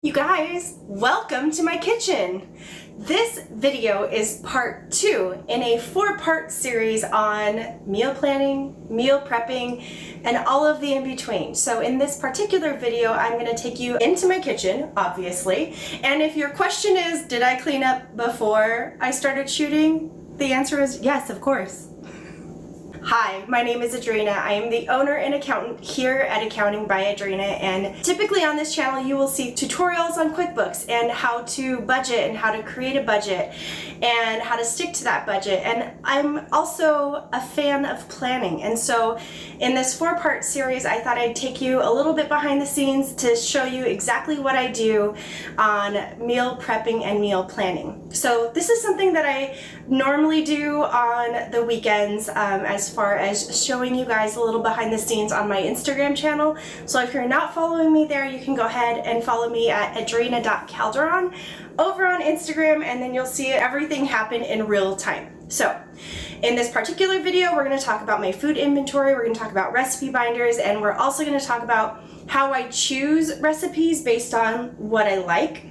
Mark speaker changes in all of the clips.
Speaker 1: You guys, welcome to my kitchen. This video is part 2 in a 4-part series on meal planning, meal prepping, and all of the in-between. So in this particular video, I'm going to take you into my kitchen, obviously. And if your question is, did I clean up before I started shooting? The answer is yes, of course. Hi, my name is Adrina. I am the owner and accountant here at Accounting by Adrina, and typically on this channel you will see tutorials on QuickBooks and how to budget and how to create a budget and how to stick to that budget. And I'm also a fan of planning, and so in this 4-part series I thought I'd take you a little bit behind the scenes to show you exactly what I do on meal prepping and meal planning. So this is something that I normally do on the weekends as far as showing you guys a little behind the scenes on my Instagram channel. So if you're not following me there, you can go ahead and follow me at adrina.calderon over on Instagram, and then you'll see everything happen in real time. So in this particular video, we're going to talk about my food inventory, we're going to talk about recipe binders, and we're also going to talk about how I choose recipes based on what I like.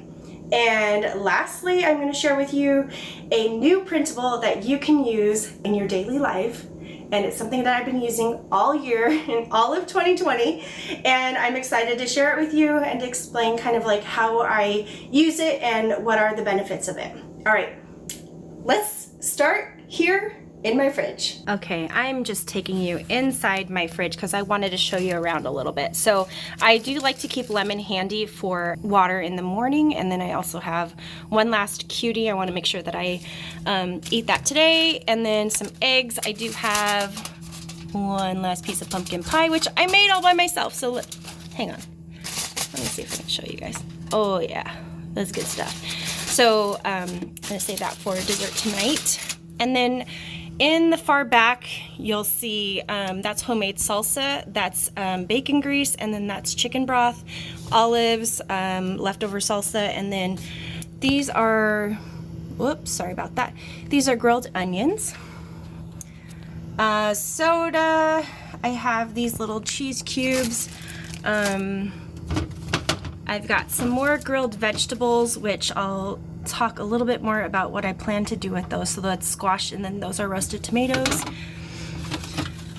Speaker 1: And lastly, I'm going to share with you a new printable that you can use in your daily life. And it's something that I've been using all year in all of 2020. And I'm excited to share it with you and to explain kind of like how I use it and what are the benefits of it. All right, let's start here in my fridge. Okay, I'm just taking you inside my fridge because I wanted to show you around a little bit. So I do like to keep lemon handy for water in the morning, and then I also have one last cutie. I want to make sure that I eat that today, and then some eggs. I do have one last piece of pumpkin pie, which I made all by myself. So hang on, let me see if I can show you guys. Oh yeah, that's good stuff. So I'm gonna save that for dessert tonight. And then in the far back, you'll see that's homemade salsa, that's bacon grease, and then that's chicken broth, olives, leftover salsa, and then these are, whoops, sorry about that. These are grilled onions. Soda, I have these little cheese cubes. I've got some more grilled vegetables, which I'll talk a little bit more about what I plan to do with those. So that's squash, and then those are roasted tomatoes.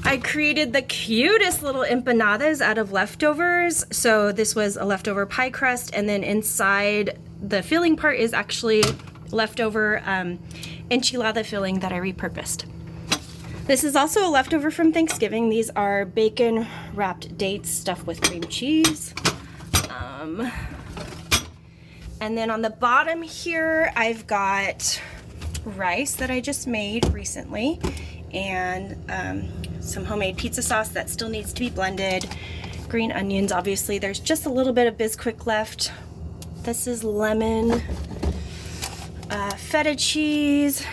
Speaker 1: I created the cutest little empanadas out of leftovers. So this was a leftover pie crust, and then inside the filling part is actually leftover enchilada filling that I repurposed. This is also a leftover from Thanksgiving. These are bacon wrapped dates stuffed with cream cheese. And then on the bottom here, I've got rice that I just made recently, and some homemade pizza sauce that still needs to be blended. Green onions, obviously. There's just a little bit of Bisquick left. This is lemon, feta cheese.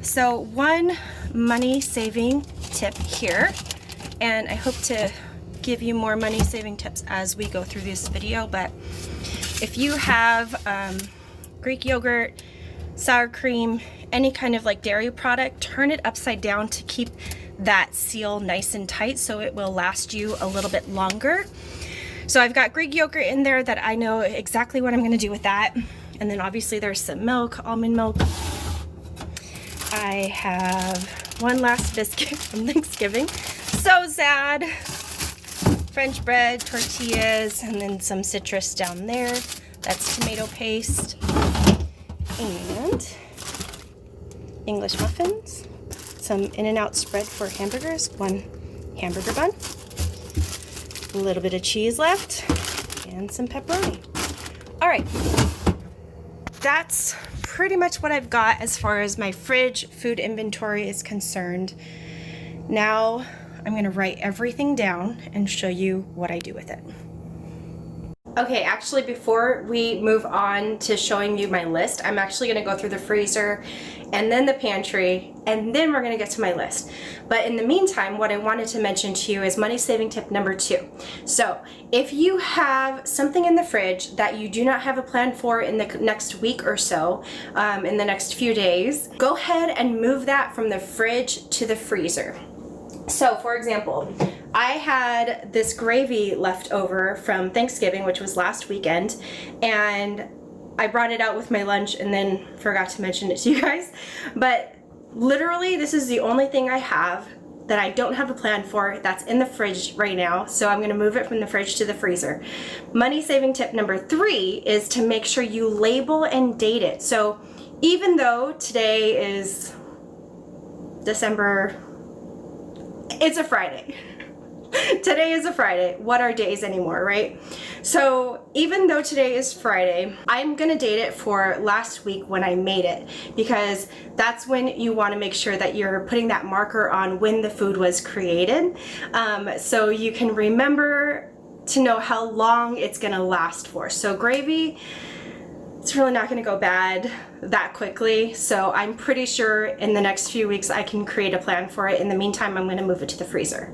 Speaker 1: So one money-saving tip here, and I hope to give you more money-saving tips as we go through this video, but if you have Greek yogurt, sour cream, any kind of like dairy product, turn it upside down to keep that seal nice and tight so it will last you a little bit longer. So I've got Greek yogurt in there that I know exactly what I'm going to do with that. And then obviously there's some milk, almond milk. I have one last biscuit from Thanksgiving. So sad. French bread, tortillas, and then some citrus down there. That's tomato paste. And English muffins. Some In-N-Out spread for hamburgers. One hamburger bun. A little bit of cheese left. And some pepperoni. All right. That's pretty much what I've got as far as my fridge food inventory is concerned. Now I'm going to write everything down and show you what I do with it. Okay, actually before we move on to showing you my list, I'm actually going to go through the freezer and then the pantry, and then we're going to get to my list. But in the meantime, what I wanted to mention to you is money saving tip number 2. So if you have something in the fridge that you do not have a plan for in the next week or so, in the next few days, go ahead and move that from the fridge to the freezer. So for example, I had this gravy left over from Thanksgiving, which was last weekend, and I brought it out with my lunch and then forgot to mention it to you guys. But literally, this is the only thing I have that I don't have a plan for that's in the fridge right now. So I'm gonna move it from the fridge to the freezer. Money saving tip number 3 is to make sure you label and date it. So even though today is December, it's a Friday. Today is a Friday. What are days anymore, right? So even though today is Friday, I'm gonna date it for last week when I made it, because that's when you want to make sure that you're putting that marker on when the food was created, so you can remember to know how long it's gonna last for. So gravy, it's really not gonna go bad that quickly, so I'm pretty sure in the next few weeks I can create a plan for it. In the meantime, I'm gonna move it to the freezer.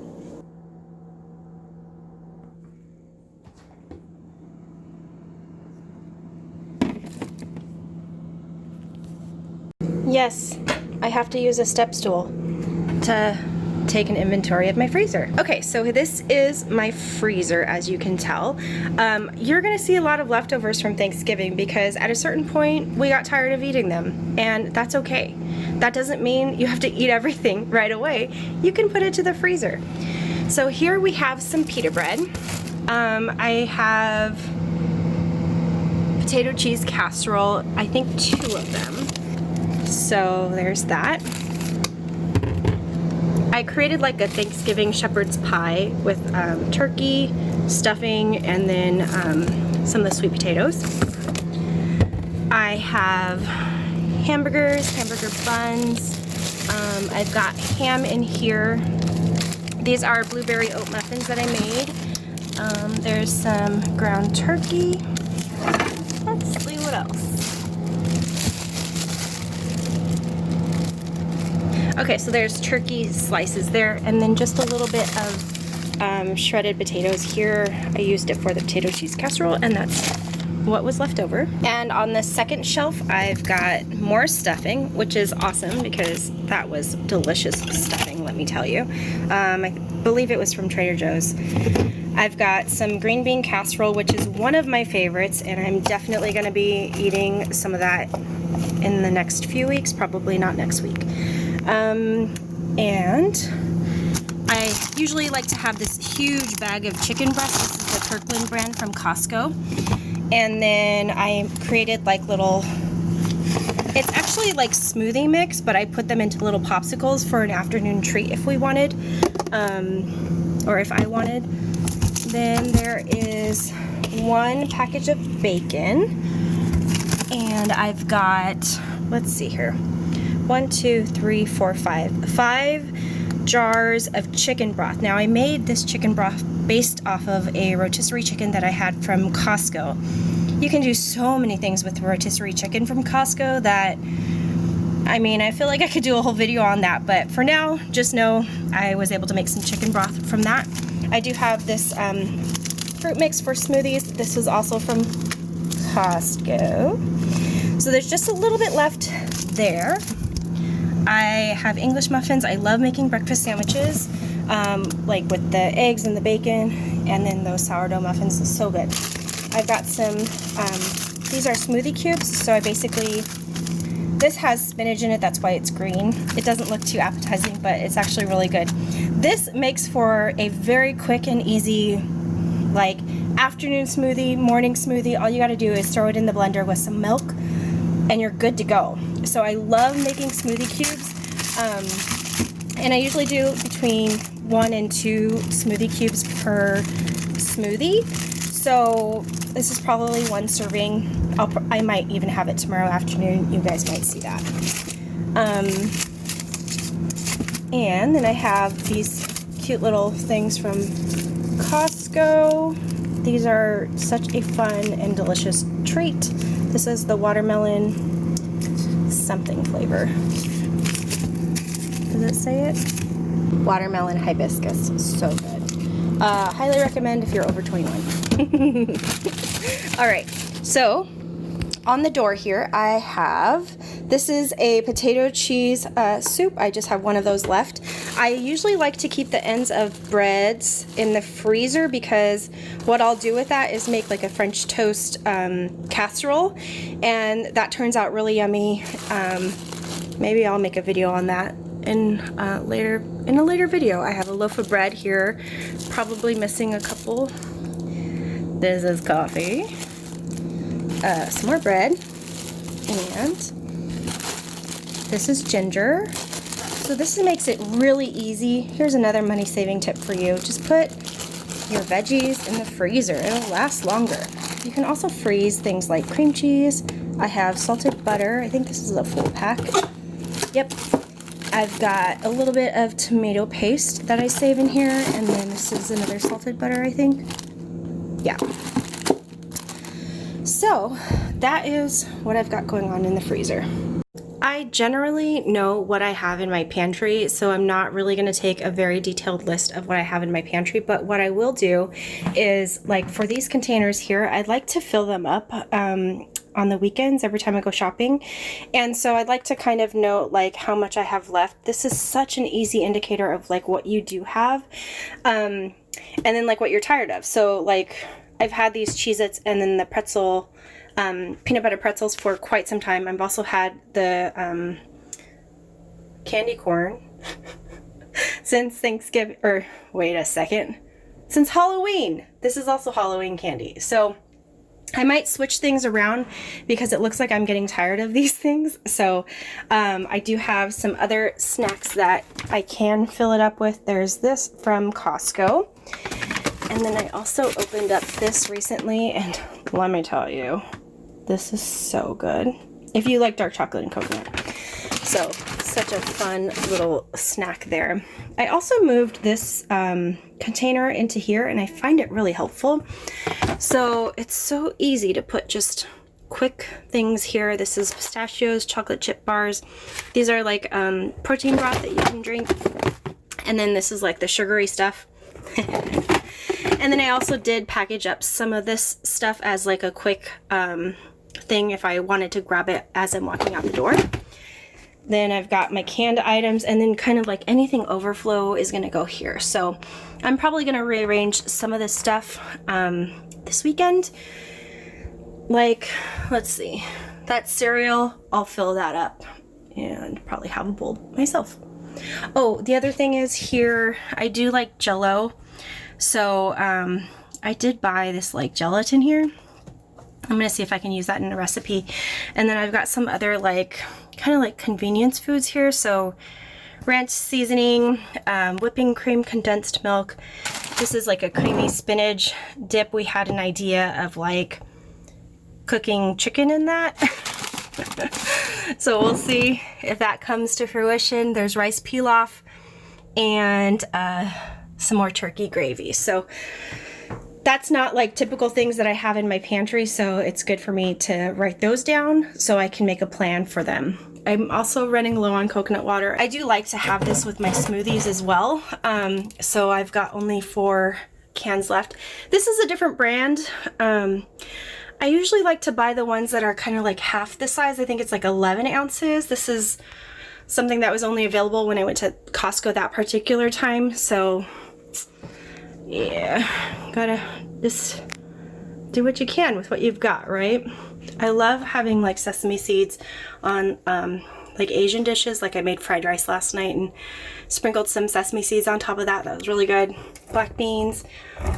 Speaker 1: Yes, I have to use a step stool to take an inventory of my freezer. Okay, so this is my freezer, as you can tell. You're gonna see a lot of leftovers from Thanksgiving because at a certain point we got tired of eating them, and that's okay. That doesn't mean you have to eat everything right away. You can put it to the freezer. So here we have some pita bread. I have potato cheese casserole, I think 2 of them. So there's that. I created like a Thanksgiving shepherd's pie with turkey, stuffing, and then some of the sweet potatoes. I have hamburgers, hamburger buns. I've got ham in here. These are blueberry oat muffins that I made. There's some ground turkey. Let's see what else. Okay, so there's turkey slices there, and then just a little bit of shredded potatoes here. I used it for the potato cheese casserole, and that's what was left over. And on the second shelf, I've got more stuffing, which is awesome because that was delicious stuffing, let me tell you. I believe it was from Trader Joe's. I've got some green bean casserole, which is one of my favorites, and I'm definitely gonna be eating some of that in the next few weeks, probably not next week. And I usually like to have this huge bag of chicken breast. This is the Kirkland brand from Costco. And then I created like little, it's actually like smoothie mix, but I put them into little popsicles for an afternoon treat if we wanted, or if I wanted. Then there is 1 package of bacon, and I've got, let's see here, 1, 2, 3, 4, 5 jars of chicken broth. Now I made this chicken broth based off of a rotisserie chicken that I had from Costco. You can do so many things with rotisserie chicken from Costco that, I mean, I feel like I could do a whole video on that, but for now, just know I was able to make some chicken broth from that. I do have this fruit mix for smoothies. This was also from Costco. So there's just a little bit left there. I have English muffins. I love making breakfast sandwiches, like with the eggs and the bacon, and then those sourdough muffins are so good. I've got some, these are Smoothie Cubes, so I basically, this has spinach in it, that's why it's green. It doesn't look too appetizing, but it's actually really good. This makes for a very quick and easy, like, afternoon smoothie, morning smoothie. All you gotta do is throw it in the blender with some milk, and you're good to go. So I love making Smoothie Cubes, and I usually do between 1 and 2 Smoothie Cubes per smoothie. So this is probably 1 serving. I might even have it tomorrow afternoon. You guys might see that. And then I have these cute little things from Costco. These are such a fun and delicious treat. This is the watermelon something flavor. Does it say it? Watermelon hibiscus. So good. Highly recommend if you're over 21. All right, so on the door here, I have, this is a potato cheese soup. I just have one of those left. I usually like to keep the ends of breads in the freezer because what I'll do with that is make like a French toast casserole, and that turns out really yummy. Maybe I'll make a video on that in a later video. I have a loaf of bread here, probably missing a couple. This is coffee. Some more bread, and this is ginger. So this makes it really easy. Here's another money-saving tip for you. Just put your veggies in the freezer. It'll last longer. You can also freeze things like cream cheese. I have salted butter. I think this is a full pack. Yep. I've got a little bit of tomato paste that I save in here, and then this is another salted butter, I think. Yeah. So that is what I've got going on in the freezer. I generally know what I have in my pantry, so I'm not really going to take a very detailed list of what I have in my pantry, but what I will do is, like for these containers here, I'd like to fill them up on the weekends every time I go shopping. And so I'd like to kind of note like how much I have left. This is such an easy indicator of like what you do have, and then like what you're tired of. So like I've had these Cheez-Its and then the pretzel, peanut butter pretzels for quite some time. I've also had the candy corn since Thanksgiving, or wait a second, since Halloween. This is also Halloween candy. So I might switch things around because it looks like I'm getting tired of these things. So I do have some other snacks that I can fill it up with. There's this from Costco. And then I also opened up this recently, and let me tell you, this is so good. If you like dark chocolate and coconut. So, such a fun little snack there. I also moved this container into here, and I find it really helpful. So, it's so easy to put just quick things here. This is pistachios, chocolate chip bars. These are like protein broth that you can drink. And then this is like the sugary stuff. And then I also did package up some of this stuff as like a quick thing if I wanted to grab it as I'm walking out the door. Then I've got my canned items, and then kind of like anything overflow is gonna go here. So I'm probably gonna rearrange some of this stuff this weekend. Like, let's see, that cereal, I'll fill that up and probably have a bowl myself. Oh, the other thing is here, I do like Jell-O. So I did buy this like gelatin here. I'm gonna see if I can use that in a recipe. And then I've got some other like kind of like convenience foods here. So ranch seasoning, whipping cream, condensed milk. This is like a creamy spinach dip. We had an idea of like cooking chicken in that. So we'll see if that comes to fruition. There's rice pilaf and some more turkey gravy. So that's not like typical things that I have in my pantry, so it's good for me to write those down so I can make a plan for them. I'm also running low on coconut water. I do like to have this with my smoothies as well. So I've got only 4 cans left. This is a different brand. I usually like to buy the ones that are kind of like half the size. I think it's like 11 ounces. This is something that was only available when I went to Costco that particular time. So yeah, gotta just do what you can with what you've got, right? I love having like sesame seeds on like Asian dishes. Like I made fried rice last night and sprinkled some sesame seeds on top of that. That was really good. Black beans,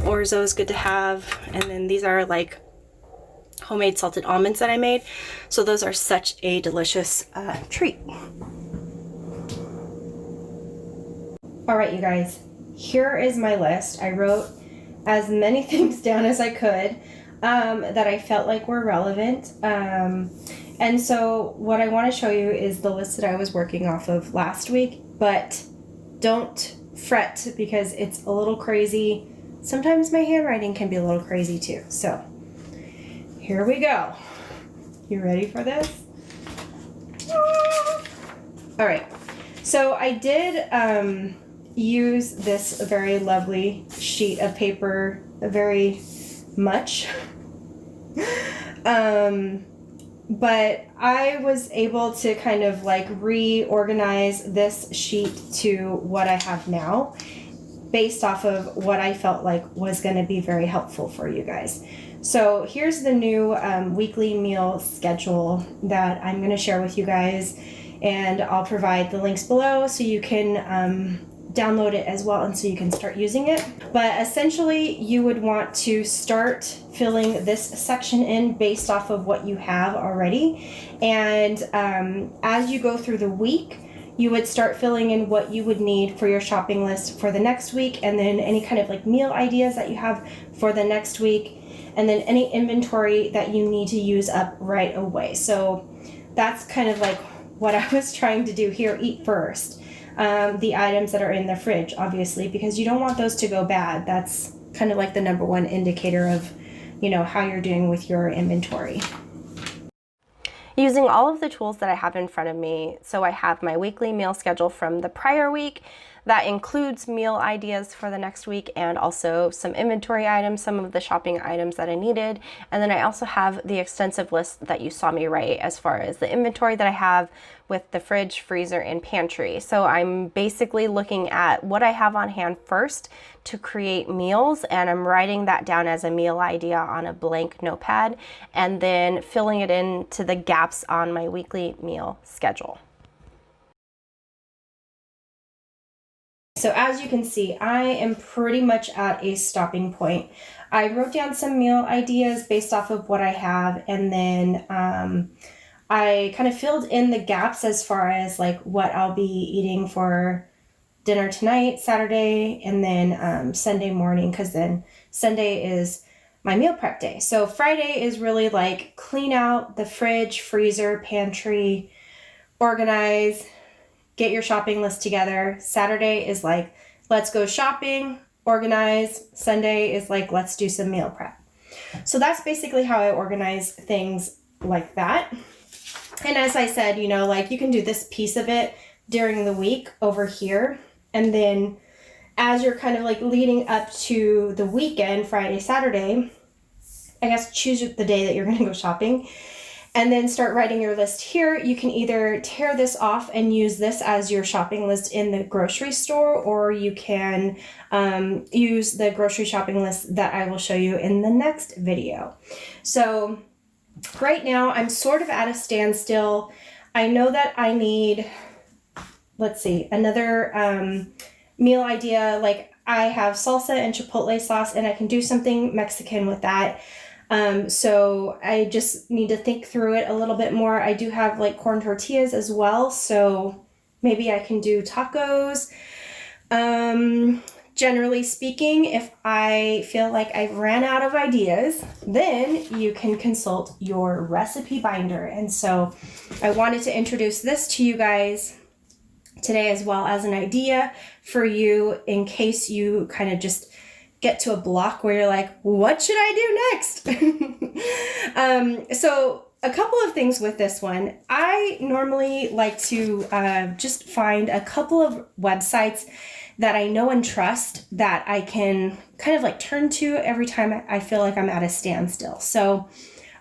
Speaker 1: orzo is good to have. And then these are like homemade salted almonds that I made. So those are such a delicious treat. All right, you guys, here is my list. I wrote as many things down as I could that I felt like were relevant. And so what I want to show you is the list that I was working off of last week, but don't fret because it's a little crazy. Sometimes my handwriting can be a little crazy too. So here we go. You ready for this? All right. So I did use this very lovely sheet of paper, very much. but I was able to kind of like reorganize this sheet to what I have now based off of what I felt like was going to be very helpful for you guys. So here's the new weekly meal schedule that I'm going to share with you guys, and I'll provide the links below so you can download it as well, and so you can start using it. But essentially you would want to start filling this section in based off of what you have already, and as you go through the week you would start filling in what you would need for your shopping list for the next week, and then any kind of like meal ideas that you have for the next week, and then any inventory that you need to use up right away. So that's kind of like what I was trying to do here. Eat first. The items that are in the fridge, obviously, because you don't want those to go bad. That's kind of like the number one indicator of, you know, how you're doing with your inventory. Using all of the tools that I have in front of me, so I have my weekly meal schedule from the prior week. That includes meal ideas for the next week and also some inventory items, some of the shopping items that I needed. And then I also have the extensive list that you saw me write as far as the inventory that I have with the fridge, freezer, and pantry. So I'm basically looking at what I have on hand first to create meals, and I'm writing that down as a meal idea on a blank notepad and then filling it into the gaps on my weekly meal schedule. So as you can see, I am pretty much at a stopping point. I wrote down some meal ideas based off of what I have, and then I kind of filled in the gaps as far as like what I'll be eating for dinner tonight, Saturday, and then Sunday morning, because then Sunday is my meal prep day. So Friday is really like clean out the fridge, freezer, pantry, organize, get your shopping list together. Saturday is like, let's go shopping, organize. Sunday is like, let's do some meal prep. So that's basically how I organize things like that. And as I said, you know, like you can do this piece of it during the week over here. And then as you're kind of like leading up to the weekend, Friday, Saturday, I guess choose the day that you're going to go shopping, and then start writing your list here. You can either tear this off and use this as your shopping list in the grocery store, or you can use the grocery shopping list that I will show you in the next video. So right now I'm sort of at a standstill. I know that I need, let's see, another meal idea. Like I have salsa and chipotle sauce, and I can do something Mexican with that. So I just need to think through it a little bit more. I do have like corn tortillas as well, so maybe I can do tacos. Generally speaking, if I feel like I've ran out of ideas, then you can consult your recipe binder. And so I wanted to introduce this to you guys today as well as an idea for you in case you kind of just get to a block where you're like, what should I do next? So a couple of things with this one. I normally like to just find a couple of websites that I know and trust that I can kind of like turn to every time I feel like I'm at a standstill. So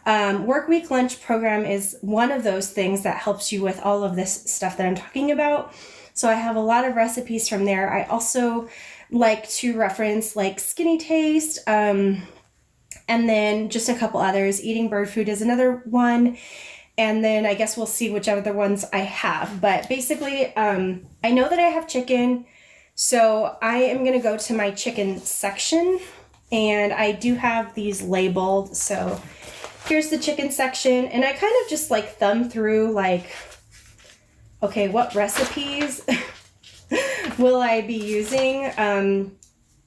Speaker 1: Workweek Lunch Program is one of those things that helps you with all of this stuff that I'm talking about. So I have a lot of recipes from there. I also like to reference like Skinny Taste, and then just a couple others. Eating Bird Food is another one, and then I guess we'll see which other ones I have. But basically, I know that I have chicken, so I am going to go to my chicken section, and I do have these labeled. So here's the chicken section, and I kind of just like thumb through like, okay, what recipes will I be using?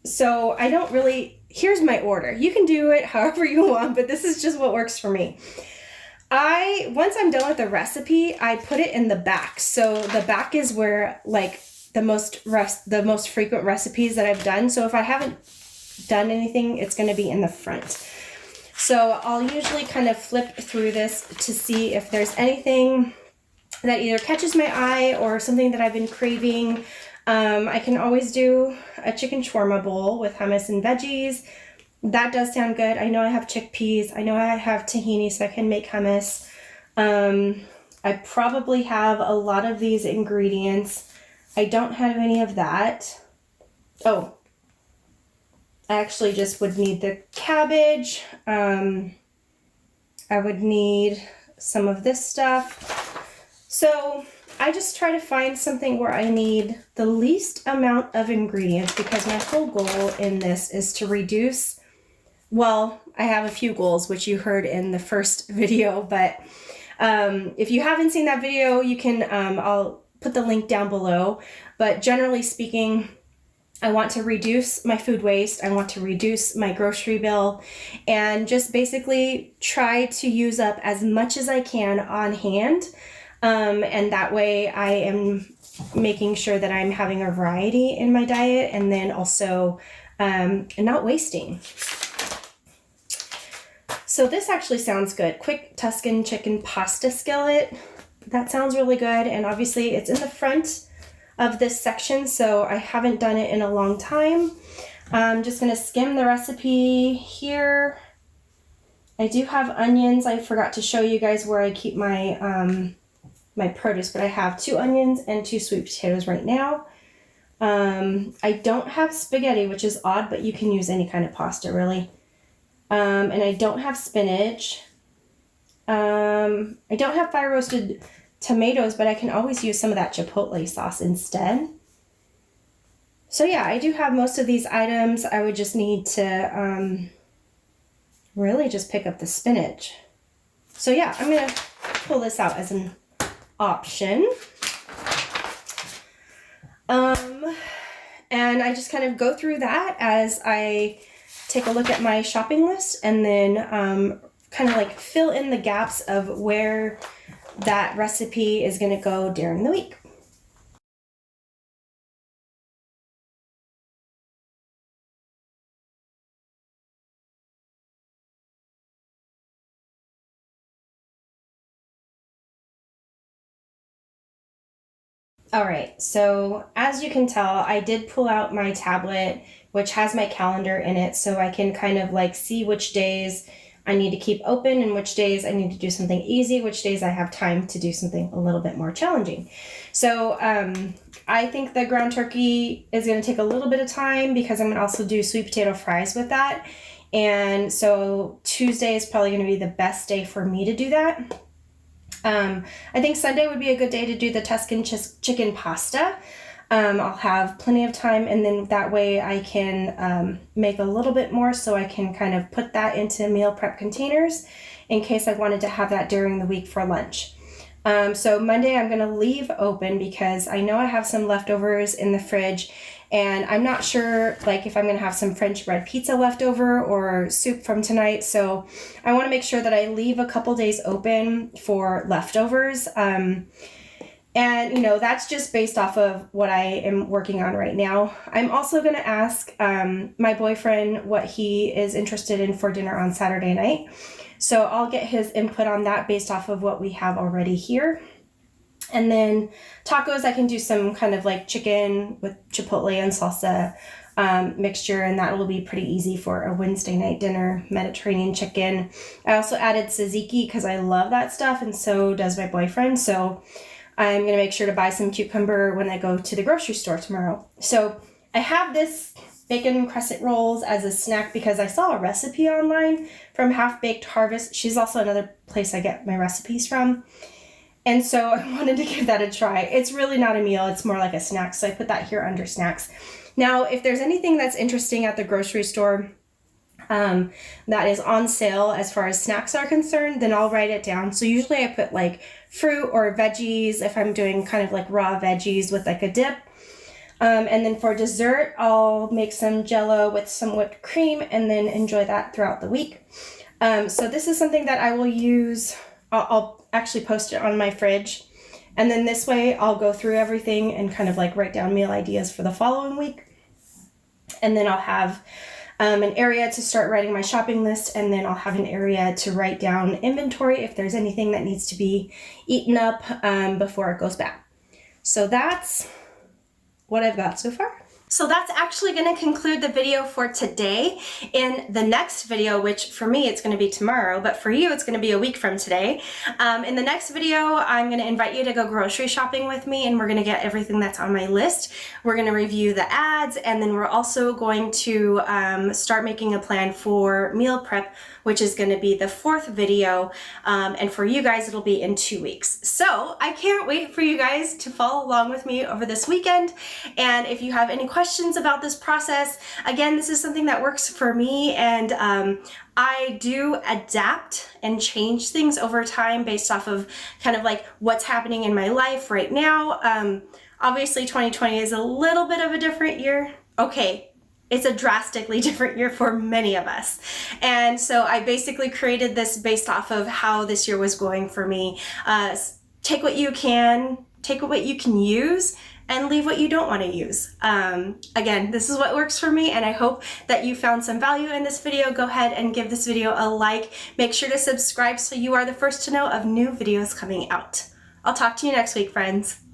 Speaker 1: So I don't really, here's my order. You can do it however you want, but this is just what works for me. Once I'm done with the recipe, I put it in the back. So the back is where like the most frequent recipes that I've done. So if I haven't done anything, it's going to be in the front. So I'll usually kind of flip through this to see if there's anything that either catches my eye or something that I've been craving. I can always do a chicken shawarma bowl with hummus and veggies. That does sound good. I know I have chickpeas. I know I have tahini, so I can make hummus. I probably have a lot of these ingredients. I don't have any of that. Oh, I actually just would need the cabbage. I would need some of this stuff. So I just try to find something where I need the least amount of ingredients, because my whole goal in this is to reduce, well, I have a few goals, which you heard in the first video, but if you haven't seen that video, you can, I'll put the link down below. But generally speaking, I want to reduce my food waste. I want to reduce my grocery bill and just basically try to use up as much as I can on hand. And that way I am making sure that I'm having a variety in my diet, and then also not wasting. So this actually sounds good. Quick Tuscan chicken pasta skillet. That sounds really good. And obviously it's in the front of this section, so I haven't done it in a long time. I'm just gonna skim the recipe here. I do have onions. I forgot to show you guys where I keep my my produce, but I have 2 onions and 2 sweet potatoes right now. I don't have spaghetti, which is odd, but you can use any kind of pasta really. And I don't have spinach. I don't have fire roasted tomatoes, but I can always use some of that chipotle sauce instead. So yeah, I do have most of these items. I would just need to really just pick up the spinach. So yeah, I'm gonna pull this out as an option. And I just kind of go through that as I take a look at my shopping list, and then kind of like fill in the gaps of where that recipe is going to go during the week. All right, so as you can tell, I did pull out my tablet, which has my calendar in it, so I can kind of like see which days I need to keep open and which days I need to do something easy, which days I have time to do something a little bit more challenging. So I think the ground turkey is going to take a little bit of time, because I'm going to also do sweet potato fries with that. And so Tuesday is probably going to be the best day for me to do that. I think Sunday would be a good day to do the Tuscan chicken pasta. I'll have plenty of time, and then that way I can make a little bit more, so I can kind of put that into meal prep containers in case I wanted to have that during the week for lunch. So Monday I'm going to leave open because I know I have some leftovers in the fridge, and I'm not sure like if I'm going to have some French bread pizza left over or soup from tonight. So I want to make sure that I leave a couple days open for leftovers. And, you know, that's just based off of what I am working on right now. I'm also going to ask my boyfriend what he is interested in for dinner on Saturday night. So I'll get his input on that based off of what we have already here. And then tacos, I can do some kind of like chicken with chipotle and salsa mixture, and that will be pretty easy for a Wednesday night dinner. Mediterranean chicken. I also added tzatziki because I love that stuff, and so does my boyfriend. So I'm going to make sure to buy some cucumber when I go to the grocery store tomorrow. So I have this bacon crescent rolls as a snack because I saw a recipe online from Half Baked Harvest. She's also another place I get my recipes from. And so I wanted to give that a try. It's really not a meal, it's more like a snack. So I put that here under snacks. Now, if there's anything that's interesting at the grocery store that is on sale as far as snacks are concerned, then I'll write it down. So usually I put like fruit or veggies if I'm doing kind of like raw veggies with like a dip. And then for dessert, I'll make some Jell-O with some whipped cream and then enjoy that throughout the week. So this is something that I will use. I'll actually post it on my fridge. And then this way I'll go through everything and kind of like write down meal ideas for the following week. And then I'll have an area to start writing my shopping list, and then I'll have an area to write down inventory if there's anything that needs to be eaten up before it goes bad. So that's what I've got so far. So that's actually going to conclude the video for today. In the next video, which for me it's going to be tomorrow, but for you it's going to be a week from today. In the next video, I'm going to invite you to go grocery shopping with me, and we're going to get everything that's on my list. We're going to review the ads, and then we're also going to start making a plan for meal prep, which is going to be the 4th video. And for you guys, it'll be in 2 weeks. So I can't wait for you guys to follow along with me over this weekend. And if you have any questions about this process, again, this is something that works for me, and I do adapt and change things over time based off of kind of like what's happening in my life right now. Obviously 2020 is a little bit of a different year. Okay, it's a drastically different year for many of us. And so I basically created this based off of how this year was going for me. Take what you can use, and leave what you don't want to use. Again, this is what works for me, and I hope that you found some value in this video. Go ahead and give this video a like. Make sure to subscribe so you are the first to know of new videos coming out. I'll talk to you next week, friends.